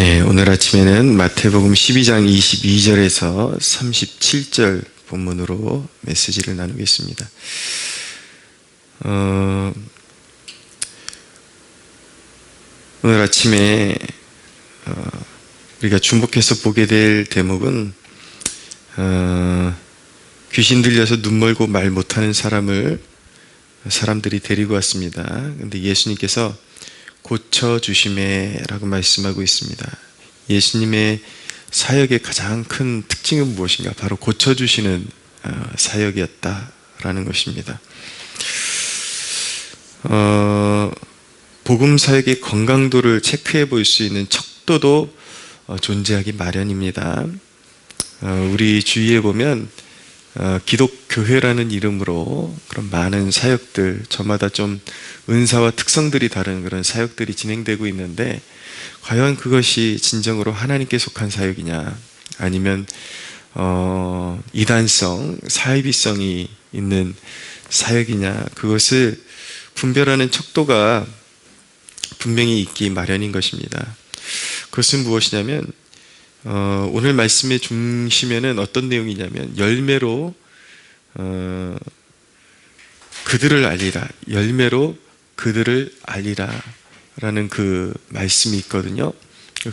네, 오늘 아침에는 마태복음 12장 22절에서 37절 본문으로 메시지를 나누겠습니다. 오늘 아침에 우리가 중복해서 보게 될 대목은 귀신 들려서 눈 멀고 말 못하는 사람들이 데리고 왔습니다. 그런데 예수님께서 고쳐주심에 라고 말씀하고 있습니다. 예수님의 사역의 가장 큰 특징은 무엇인가? 바로 고쳐주시는 사역이었다라는 것입니다. 복음 사역의 건강도를 체크해 볼 수 있는 척도도 존재하기 마련입니다. 우리 주위에 보면 기독교회라는 이름으로 그런 많은 사역들, 저마다 좀 은사와 특성들이 다른 그런 사역들이 진행되고 있는데, 과연 그것이 진정으로 하나님께 속한 사역이냐, 아니면 이단성, 사이비성이 있는 사역이냐, 그것을 분별하는 척도가 분명히 있기 마련인 것입니다. 그것은 무엇이냐면, 오늘 말씀의 중심에는 어떤 내용이냐면, 열매로 그들을 알리라, 열매로 그들을 알리라 라는 그 말씀이 있거든요.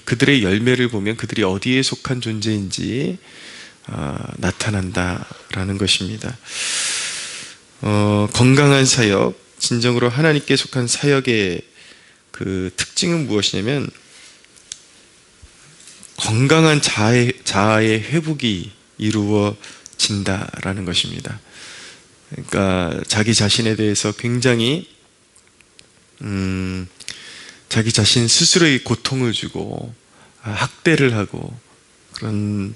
그들의 열매를 보면 그들이 어디에 속한 존재인지 나타난다 라는 것입니다. 건강한 사역, 진정으로 하나님께 속한 사역의 그 특징은 무엇이냐면, 건강한 자아의 회복이 이루어진다라는 것입니다. 그러니까 자기 자신에 대해서 굉장히 자기 자신 스스로의 고통을 주고 학대를 하고 그런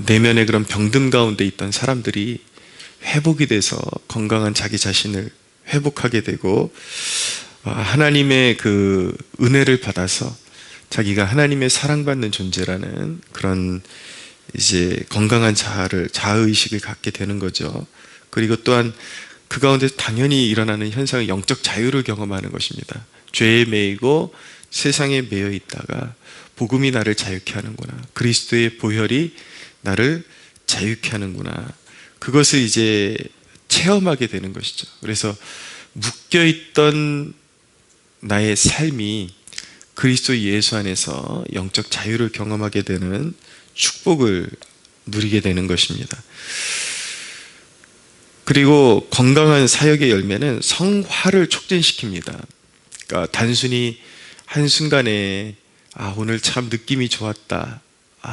내면의 그런 병든 가운데 있던 사람들이 회복이 돼서 건강한 자기 자신을 회복하게 되고, 하나님의 그 은혜를 받아서 자기가 하나님의 사랑받는 존재라는 그런 이제 건강한 자아의식을 갖게 되는 거죠. 그리고 또한 그 가운데 당연히 일어나는 현상은 영적 자유를 경험하는 것입니다. 죄에 매이고 세상에 매여 있다가 복음이 나를 자유케 하는구나, 그리스도의 보혈이 나를 자유케 하는구나, 그것을 이제 체험하게 되는 것이죠. 그래서 묶여있던 나의 삶이 그리스도 예수 안에서 영적 자유를 경험하게 되는 축복을 누리게 되는 것입니다. 그리고 건강한 사역의 열매는 성화를 촉진시킵니다. 그러니까 단순히 한순간에 오늘 참 느낌이 좋았다,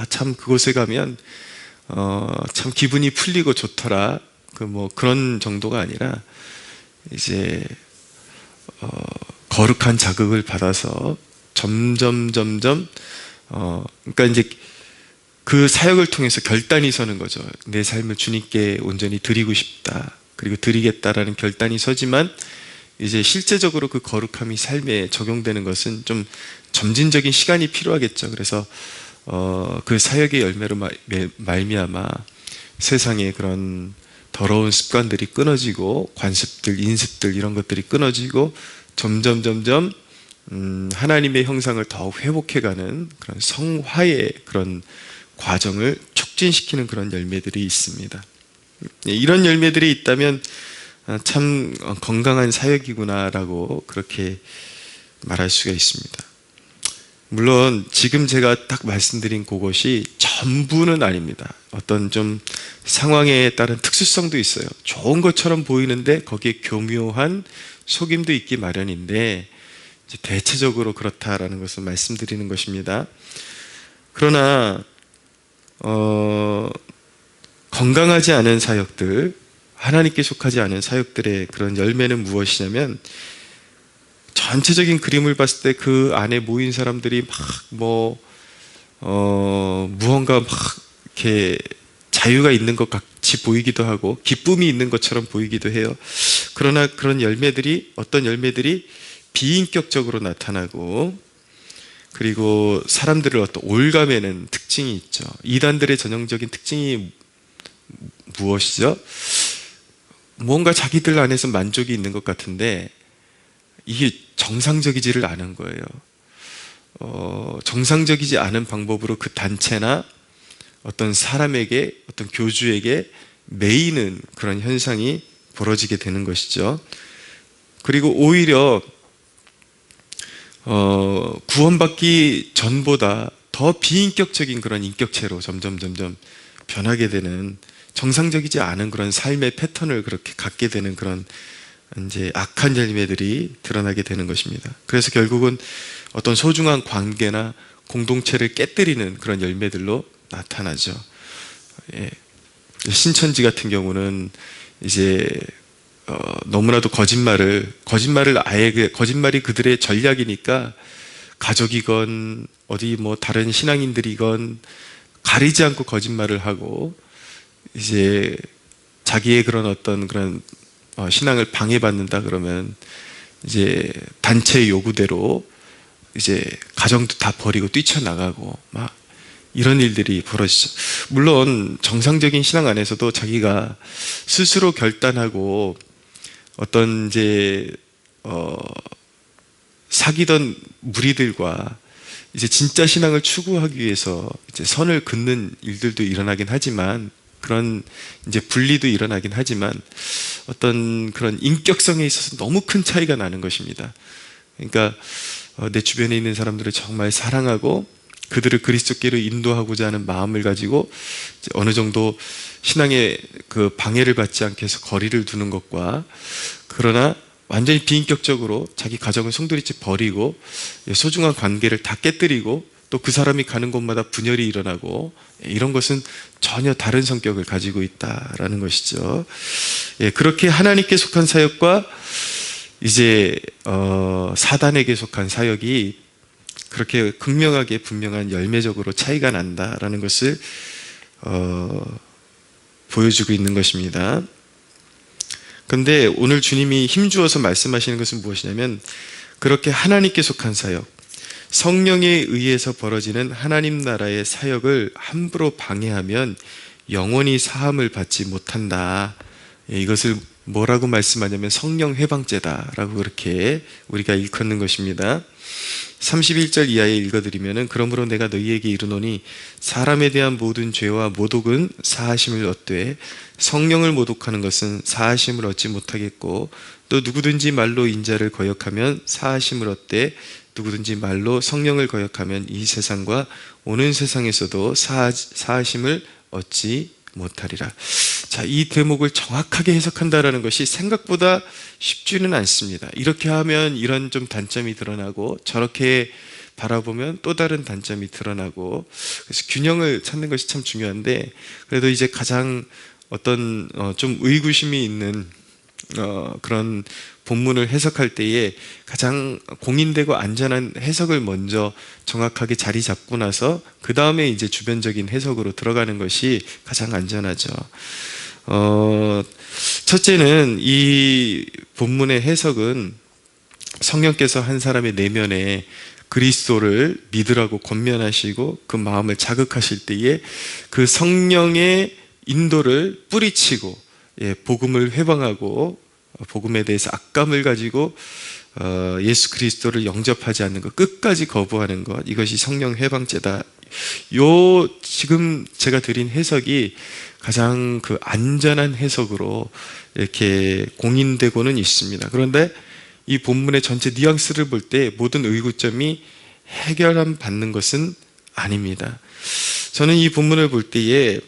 참 그곳에 가면 참 기분이 풀리고 좋더라, 그런 정도가 아니라 이제 거룩한 자극을 받아서 점점 그러니까 이제 그 사역을 통해서 결단이 서는 거죠. 내 삶을 주님께 온전히 드리고 싶다, 그리고 드리겠다라는 결단이 서지만, 이제 실제적으로 그 거룩함이 삶에 적용되는 것은 좀 점진적인 시간이 필요하겠죠. 그래서 그 사역의 열매로 말미암아 세상에 그런 더러운 습관들이 끊어지고, 관습들, 인습들, 이런 것들이 끊어지고, 점점 하나님의 형상을 더욱 회복해가는 그런 성화의 그런 과정을 촉진시키는 그런 열매들이 있습니다. 이런 열매들이 있다면 참 건강한 사역이구나라고 그렇게 말할 수가 있습니다. 물론 지금 제가 딱 말씀드린 그것이 전부는 아닙니다. 어떤 좀 상황에 따른 특수성도 있어요. 좋은 것처럼 보이는데 거기에 교묘한 속임도 있기 마련인데, 대체적으로 그렇다라는 것을 말씀드리는 것입니다. 그러나 건강하지 않은 사역들, 하나님께 속하지 않은 사역들의 그런 열매는 무엇이냐면, 전체적인 그림을 봤을 때 그 안에 모인 사람들이 무언가 이렇게 자유가 있는 것 같이 보이기도 하고 기쁨이 있는 것처럼 보이기도 해요. 그러나 그런 열매들이, 어떤 열매들이 비인격적으로 나타나고, 그리고 사람들을 어떤 올가매는 특징이 있죠. 이단들의 전형적인 특징이 무엇이죠? 뭔가 자기들 안에서 만족이 있는 것 같은데 이게 정상적이지를 않은 거예요. 정상적이지 않은 방법으로 그 단체나 어떤 사람에게, 어떤 교주에게 매이는 그런 현상이 벌어지게 되는 것이죠. 그리고 오히려 구원받기 전보다 더 비인격적인 그런 인격체로 점점 변하게 되는, 정상적이지 않은 그런 삶의 패턴을 그렇게 갖게 되는 그런 이제 악한 열매들이 드러나게 되는 것입니다. 그래서 결국은 어떤 소중한 관계나 공동체를 깨뜨리는 그런 열매들로 나타나죠. 예. 신천지 같은 경우는 이제 너무나도 거짓말을 아예 거짓말이 그들의 전략이니까 가족이건 어디 뭐 다른 신앙인들이건 가리지 않고 거짓말을 하고 이제 자기의 그런 어떤 그런 신앙을 방해받는다 그러면 이제 단체의 요구대로 이제 가정도 다 버리고 뛰쳐나가고 막 이런 일들이 벌어지죠. 물론 정상적인 신앙 안에서도 자기가 스스로 결단하고 어떤 이제 사귀던 무리들과 이제 진짜 신앙을 추구하기 위해서 이제 선을 긋는 일들도 일어나긴 하지만, 그런 이제 분리도 일어나긴 하지만 어떤 그런 인격성에 있어서 너무 큰 차이가 나는 것입니다. 그러니까 내 주변에 있는 사람들을 정말 사랑하고 그들을 그리스도께로 인도하고자 하는 마음을 가지고 어느 정도 신앙의 그 방해를 받지 않게 해서 거리를 두는 것과, 그러나 완전히 비인격적으로 자기 가정을 송두리째 버리고 소중한 관계를 다 깨뜨리고 또 그 사람이 가는 곳마다 분열이 일어나고, 이런 것은 전혀 다른 성격을 가지고 있다라는 것이죠. 예, 그렇게 하나님께 속한 사역과 이제 사단에게 속한 사역이 그렇게 극명하게 분명한 열매적으로 차이가 난다라는 것을 보여주고 있는 것입니다. 그런데 오늘 주님이 힘주어서 말씀하시는 것은 무엇이냐면, 그렇게 하나님께 속한 사역, 성령에 의해서 벌어지는 하나님 나라의 사역을 함부로 방해하면 영원히 사함을 받지 못한다. 이것을 뭐라고 말씀하냐면 성령 회방죄다라고 그렇게 우리가 일컫는 것입니다. 31절 이하에 읽어드리면은, 그러므로 내가 너희에게 이르노니 사람에 대한 모든 죄와 모독은 사하심을 얻되 성령을 모독하는 것은 사하심을 얻지 못하겠고, 또 누구든지 말로 인자를 거역하면 사하심을 얻되 누구든지 말로 성령을 거역하면 이 세상과 오는 세상에서도 사하심을 얻지 못하리라. 자, 이 대목을 정확하게 해석한다라는 것이 생각보다 쉽지는 않습니다. 이렇게 하면 이런 좀 단점이 드러나고, 저렇게 바라보면 또 다른 단점이 드러나고, 그래서 균형을 찾는 것이 참 중요한데, 그래도 이제 가장 어떤 좀 의구심이 있는 그런 본문을 해석할 때에 가장 공인되고 안전한 해석을 먼저 정확하게 자리 잡고 나서 그 다음에 이제 주변적인 해석으로 들어가는 것이 가장 안전하죠. 첫째는 이 본문의 해석은 성령께서 한 사람의 내면에 그리스도를 믿으라고 권면하시고 그 마음을 자극하실 때에 그 성령의 인도를 뿌리치고 복음을 회방하고 복음에 대해서 악감을 가지고 예수 그리스도를 영접하지 않는 것, 끝까지 거부하는 것, 이것이 성령 회방죄다. 지금 제가 드린 해석이 가장 그 안전한 해석으로 이렇게 공인되고는 있습니다. 그런데 이 본문의 전체 뉘앙스를 볼 때 모든 의구점이 해결함 받는 것은 아닙니다. 저는 이 본문을 볼 때에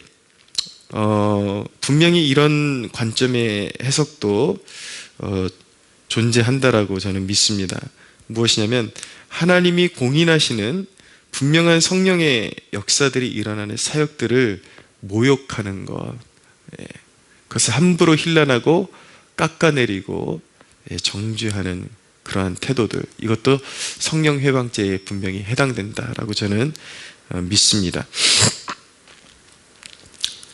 분명히 이런 관점의 해석도 존재한다라고 저는 믿습니다. 무엇이냐면, 하나님이 공인하시는 분명한 성령의 역사들이 일어나는 사역들을 모욕하는 것, 그것을 함부로 힐난하고 깎아내리고 정죄하는 그러한 태도들, 이것도 성령 회방죄에 분명히 해당된다라고 저는 믿습니다.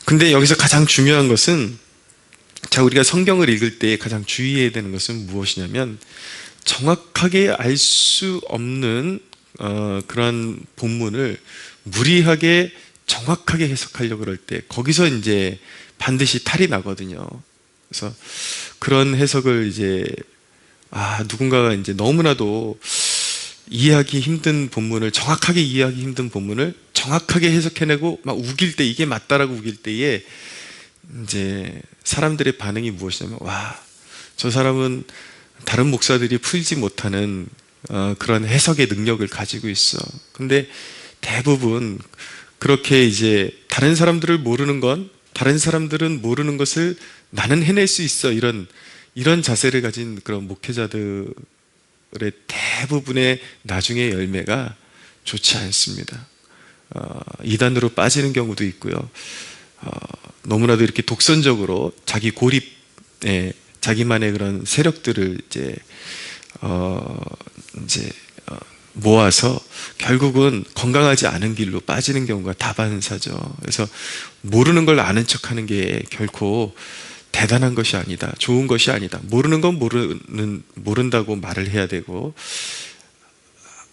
근데 여기서 가장 중요한 것은, 자, 우리가 성경을 읽을 때 가장 주의해야 되는 것은 무엇이냐면, 정확하게 알 수 없는 그런 본문을 무리하게 정확하게 해석하려고 그럴 때 거기서 이제 반드시 탈이 나거든요. 그래서 그런 해석을 이제 누군가가 이제 너무나도 이해하기 힘든 본문을, 정확하게 이해하기 힘든 본문을 정확하게 해석해내고 막 우길 때, 이게 맞다라고 우길 때에 이제 사람들의 반응이 무엇이냐면, 와, 저 사람은 다른 목사들이 풀지 못하는 그런 해석의 능력을 가지고 있어. 근데 대부분 그렇게 이제 다른 사람들을 모르는 건, 다른 사람들은 모르는 것을 나는 해낼 수 있어, 이런 자세를 가진 그런 목회자들의 대부분의 나중의 열매가 좋지 않습니다. 이단으로 빠지는 경우도 있고요. 너무나도 이렇게 독선적으로 자기 고립, 자기만의 그런 세력들을 이제 모아서 결국은 건강하지 않은 길로 빠지는 경우가 다반사죠. 그래서 모르는 걸 아는 척하는 게 결코 대단한 것이 아니다, 좋은 것이 아니다. 모르는 건 모른다고 말을 해야 되고,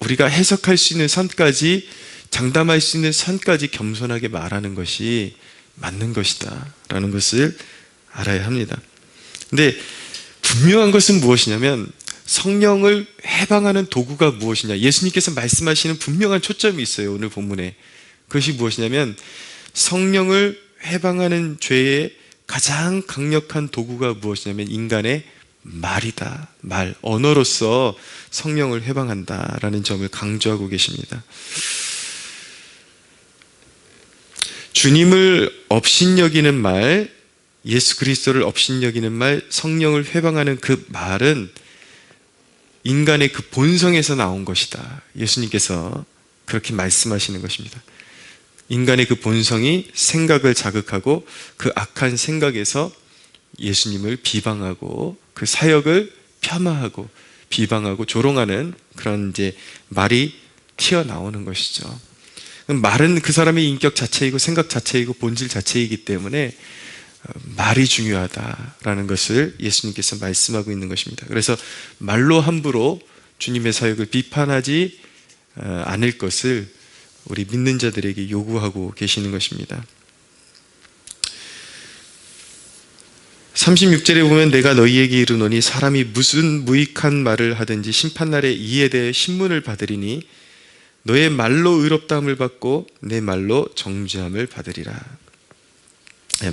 우리가 해석할 수 있는 선까지, 장담할 수 있는 선까지 겸손하게 말하는 것이 맞는 것이다 라는 것을 알아야 합니다. 근데 분명한 것은 무엇이냐면, 성령을 해방하는 도구가 무엇이냐, 예수님께서 말씀하시는 분명한 초점이 있어요, 오늘 본문에. 그것이 무엇이냐면, 성령을 해방하는 죄의 가장 강력한 도구가 무엇이냐면 인간의 말이다. 말, 언어로서 성령을 해방한다라는 점을 강조하고 계십니다. 주님을 업신여기는 말, 예수 그리스도를 업신여기는 말, 성령을 회방하는 그 말은 인간의 그 본성에서 나온 것이다. 예수님께서 그렇게 말씀하시는 것입니다. 인간의 그 본성이 생각을 자극하고 그 악한 생각에서 예수님을 비방하고 그 사역을 폄하하고 비방하고 조롱하는 그런 이제 말이 튀어나오는 것이죠. 말은 그 사람의 인격 자체이고 생각 자체이고 본질 자체이기 때문에 말이 중요하다라는 것을 예수님께서 말씀하고 있는 것입니다. 그래서 말로 함부로 주님의 사역을 비판하지 않을 것을 우리 믿는 자들에게 요구하고 계시는 것입니다. 36절에 보면 내가 너희에게 이르노니 사람이 무슨 무익한 말을 하든지 심판날에 이에 대해 신문을 받으리니 너의 말로 의롭다함을 받고 내 말로 정죄함을 받으리라.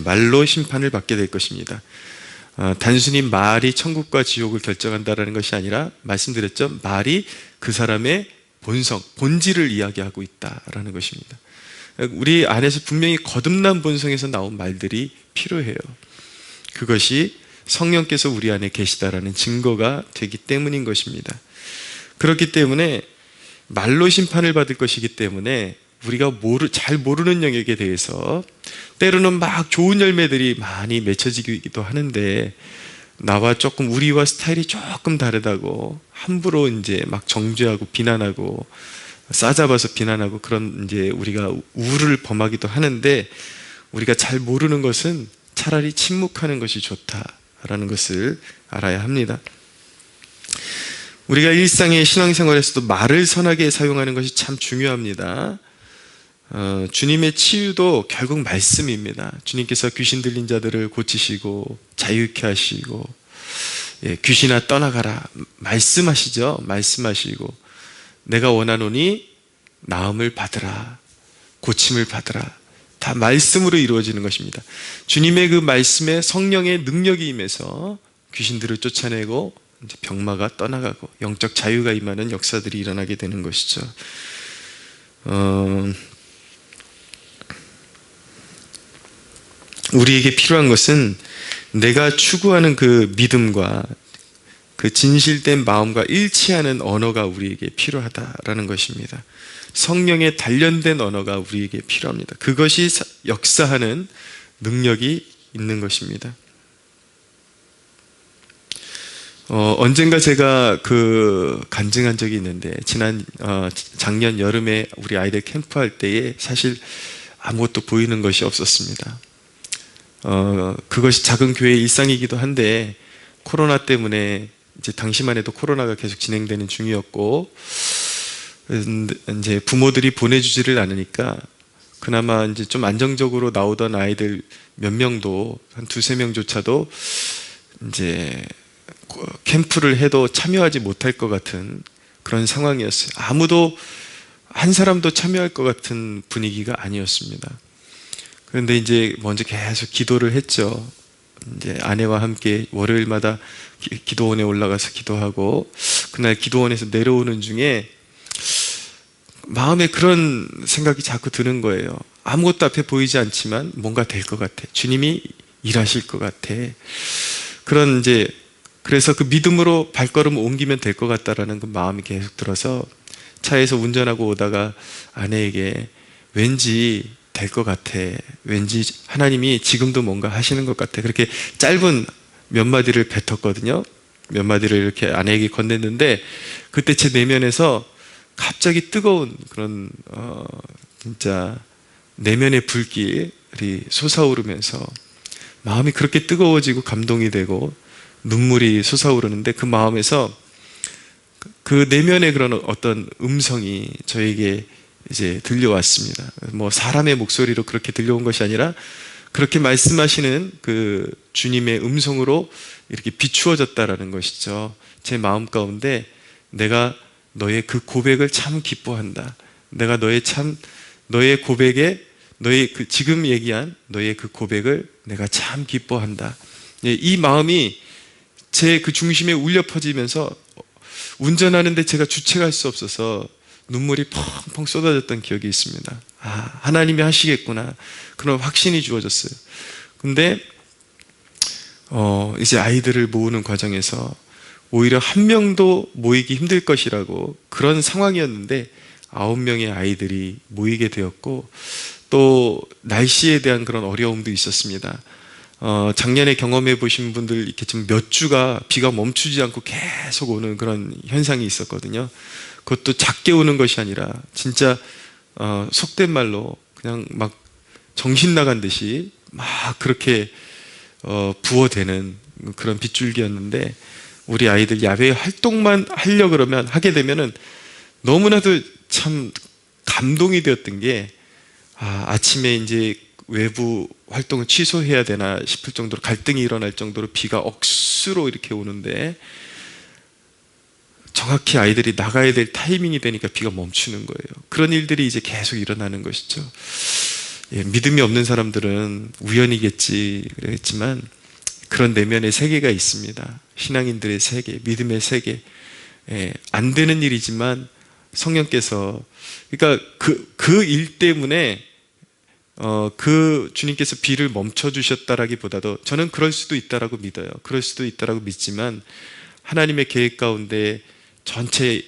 말로 심판을 받게 될 것입니다. 단순히 말이 천국과 지옥을 결정한다는 것이 아니라, 말씀드렸죠, 말이 그 사람의 본성, 본질을 이야기하고 있다라는 것입니다. 우리 안에서 분명히 거듭난 본성에서 나온 말들이 필요해요. 그것이 성령께서 우리 안에 계시다라는 증거가 되기 때문인 것입니다. 그렇기 때문에 말로 심판을 받을 것이기 때문에 우리가 잘 모르는 영역에 대해서 때로는 막 좋은 열매들이 많이 맺혀지기도 하는데, 나와 조금 우리와 스타일이 조금 다르다고 함부로 이제 막 정죄하고 비난하고 싸잡아서 비난하고 그런 이제 우리가 우를 범하기도 하는데, 우리가 잘 모르는 것은 차라리 침묵하는 것이 좋다라는 것을 알아야 합니다. 우리가 일상의 신앙생활에서도 말을 선하게 사용하는 것이 참 중요합니다. 주님의 치유도 결국 말씀입니다. 주님께서 귀신 들린 자들을 고치시고 자유케 하시고, 귀신아 떠나가라 말씀하시죠. 말씀하시고, 내가 원하노니 나음을 받으라, 고침을 받으라, 다 말씀으로 이루어지는 것입니다. 주님의 그 말씀에 성령의 능력이 임해서 귀신들을 쫓아내고 이제 병마가 떠나가고 영적 자유가 임하는 역사들이 일어나게 되는 것이죠. 우리에게 필요한 것은 내가 추구하는 그 믿음과 그 진실된 마음과 일치하는 언어가 우리에게 필요하다라는 것입니다. 성령의 단련된 언어가 우리에게 필요합니다. 그것이 역사하는 능력이 있는 것입니다. 언젠가 제가 간증한 적이 있는데, 작년 여름에 우리 아이들 캠프할 때에 사실 아무것도 보이는 것이 없었습니다. 그것이 작은 교회의 일상이기도 한데, 코로나 때문에 이제 당시만 해도 코로나가 계속 진행되는 중이었고, 이제 부모들이 보내주지를 않으니까 그나마 이제 좀 안정적으로 나오던 아이들 몇 명도, 한 두세 명조차도 이제 캠프를 해도 참여하지 못할 것 같은 그런 상황이었어요. 아무도 한 사람도 참여할 것 같은 분위기가 아니었습니다. 그런데 이제 먼저 계속 기도를 했죠. 이제 아내와 함께 월요일마다 기도원에 올라가서 기도하고, 그날 기도원에서 내려오는 중에 마음에 그런 생각이 자꾸 드는 거예요. 아무것도 앞에 보이지 않지만 뭔가 될 것 같아. 주님이 일하실 것 같아. 그런 이제, 그래서 그 믿음으로 발걸음을 옮기면 될 것 같다라는 그 마음이 계속 들어서 차에서 운전하고 오다가 아내에게 왠지 될 것 같아. 왠지 하나님이 지금도 뭔가 하시는 것 같아. 그렇게 짧은 몇 마디를 뱉었거든요. 몇 마디를 이렇게 아내에게 건넸는데, 그때 제 내면에서 갑자기 뜨거운 그런 진짜 내면의 불길이 솟아오르면서 마음이 그렇게 뜨거워지고 감동이 되고 눈물이 솟아오르는데, 그 마음에서 그 내면의 그런 어떤 음성이 저에게 이제 들려왔습니다. 뭐 사람의 목소리로 그렇게 들려온 것이 아니라 그렇게 말씀하시는 그 주님의 음성으로 이렇게 비추어졌다라는 것이죠. 제 마음 가운데 내가 너의 그 고백을 참 기뻐한다. 내가 너의 고백에, 너의 그 지금 얘기한 너의 그 고백을 내가 참 기뻐한다. 이 마음이 제 그 중심에 울려 퍼지면서 운전하는데 제가 주체할 수 없어서 눈물이 펑펑 쏟아졌던 기억이 있습니다. 아, 하나님이 하시겠구나. 그런 확신이 주어졌어요. 근데 이제 아이들을 모으는 과정에서 오히려 한 명도 모이기 힘들 것이라고 그런 상황이었는데 9명의 아이들이 모이게 되었고, 또 날씨에 대한 그런 어려움도 있었습니다. 작년에 경험해 보신 분들 이렇게 좀 몇 주가 비가 멈추지 않고 계속 오는 그런 현상이 있었거든요. 그것도 작게 오는 것이 아니라 진짜 속된 말로 그냥 막 정신 나간 듯이 막 그렇게 부어대는 그런 빗줄기였는데, 우리 아이들 야외 활동만 하려 그러면 하게 되면은 너무나도 참 감동이 되었던 게, 아침에 이제 외부 활동을 취소해야 되나 싶을 정도로 갈등이 일어날 정도로 비가 억수로 이렇게 오는데, 정확히 아이들이 나가야 될 타이밍이 되니까 비가 멈추는 거예요. 그런 일들이 이제 계속 일어나는 것이죠. 믿음이 없는 사람들은 우연이겠지 그랬지만 그런 내면의 세계가 있습니다. 신앙인들의 세계, 믿음의 세계. 안 되는 일이지만 성령께서, 그러니까 그 일 때문에 그 주님께서 비를 멈춰 주셨다라기보다도 저는 그럴 수도 있다라고 믿어요. 그럴 수도 있다라고 믿지만 하나님의 계획 가운데 전체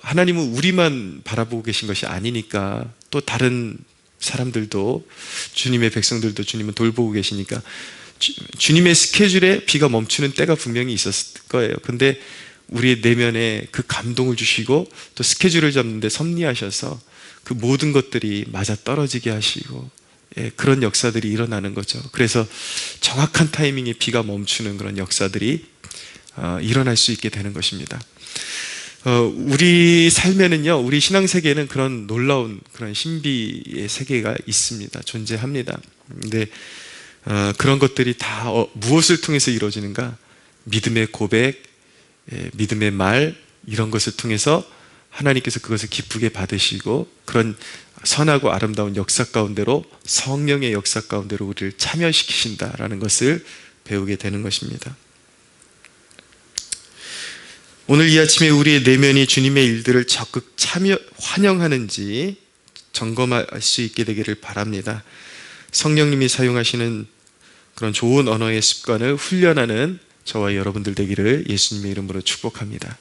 하나님은 우리만 바라보고 계신 것이 아니니까, 또 다른 사람들도, 주님의 백성들도 주님은 돌보고 계시니까 주님의 스케줄에 비가 멈추는 때가 분명히 있었을 거예요. 근데 우리의 내면에 그 감동을 주시고 또 스케줄을 잡는데 섭리하셔서 그 모든 것들이 맞아 떨어지게 하시고, 그런 역사들이 일어나는 거죠. 그래서 정확한 타이밍에 비가 멈추는 그런 역사들이 일어날 수 있게 되는 것입니다. 우리 삶에는요, 우리 신앙 세계에는 그런 놀라운 그런 신비의 세계가 있습니다. 존재합니다. 근데 그런 것들이 다 무엇을 통해서 이루어지는가? 믿음의 고백, 믿음의 말, 이런 것을 통해서 하나님께서 그것을 기쁘게 받으시고, 그런 선하고 아름다운 역사 가운데로, 성령의 역사 가운데로 우리를 참여시키신다라는 것을 배우게 되는 것입니다. 오늘 이 아침에 우리의 내면이 주님의 일들을 적극 환영하는지 점검할 수 있게 되기를 바랍니다. 성령님이 사용하시는 그런 좋은 언어의 습관을 훈련하는 저와 여러분들 되기를 예수님의 이름으로 축복합니다.